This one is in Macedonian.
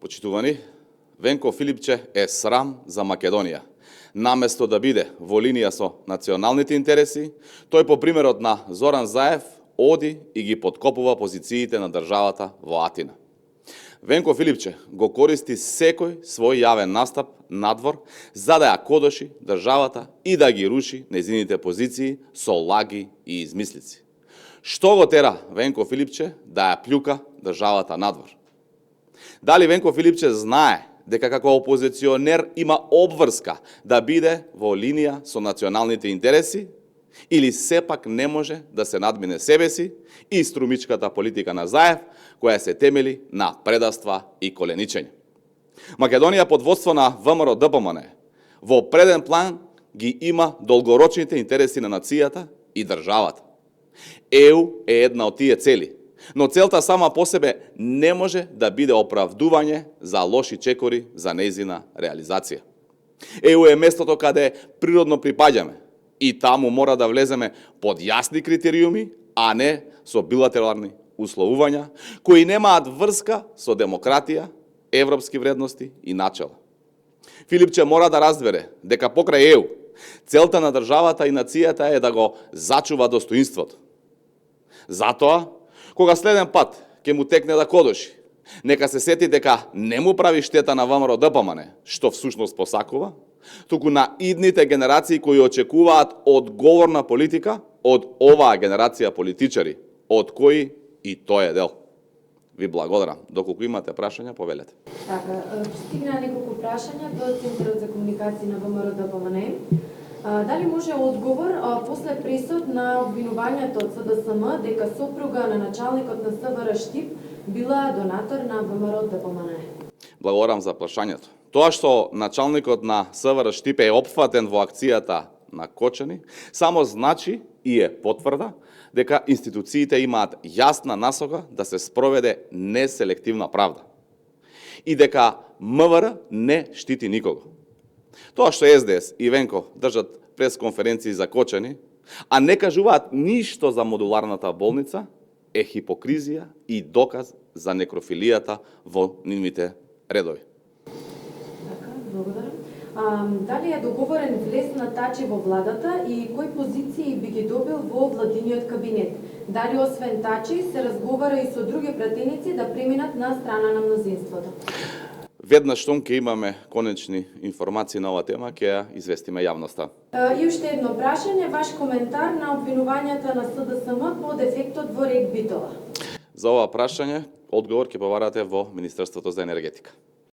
Почитувани, Венко Филипче е срам за Македонија. Наместо да биде во линија со националните интереси, тој по примерот на Зоран Заев оди и ги подкопува позициите на државата во Атина. Венко Филипче го користи секој свој јавен настап надвор за да ја кодоши државата и да ги руши нејзините позиции со лаги и измислици. Што го тера Венко Филипче да ја плюка државата надвор? Дали Венко Филипче знае дека како опозиционер има обврска да биде во линија со националните интереси, или сепак не може да се надмине себе си и струмичката политика на Заев, која се темели на предаства и коленичење? Македонија под водство на ВМРО ДПМН во преден план ги има долгорочните интереси на нацијата и државата. ЕУ е една од тие цели, но целта сама по себе не може да биде оправдување за лоши чекори за нејзина реализација. ЕУ е местото каде природно припаѓаме и таму мора да влеземе под јасни критериуми, а не со билатерални условувања кои немаат врска со демократија, европски вредности и начела. Филипче мора да разбере дека покрај ЕУ целта на државата и нацијата е да го зачува достоинството. Затоа, кога следен пат ќе му текне да кодоши, нека се сети дека не му прави штета на ВМРО ДПМН, што всушност посакува, туку на идните генерации кои очекуваат одговорна политика од оваа генерација политичари, од кои и тој е дел. Ви благодарам. Доколку имате прашања, повелете. Така, стигна неколку прашања до Центарот за комуникација на ВМРО ДПМН. Дали може одговор после пресуд на обвинувањето од СДСМ дека сопруга на началникот на СВР Штип била донатор на ВМРО ДПМН? Благодарам за прашањето. Тоа што началникот на СВР Штип е опфатен во акцијата на Кочани, само значи и е потврда дека институциите имаат јасна насока да се спроведе неселективна правда и дека МВР не штити никого. Тоа што СДС и Венко држат пресконференции за Кочани, а не кажуваат ништо за модуларната болница, е хипокризија и доказ за некрофилијата во нивните редови. Така, благодарам. Дали е договорен влез на Тачи во владата и кои позиции би ги добил во владиниот кабинет? Дали освен Тачи се разговара и со други пратеници да преминат на страна на мнозинството? Веднаш штом ќе имаме конечни информации на оваа тема, ќе ја известиме јавноста. И уште едно прашање, ваш коментар на обвинувањата на СДСМ по дефектот во рек Битола. За ова прашање, одговор ќе побарате во Министерството за енергетика.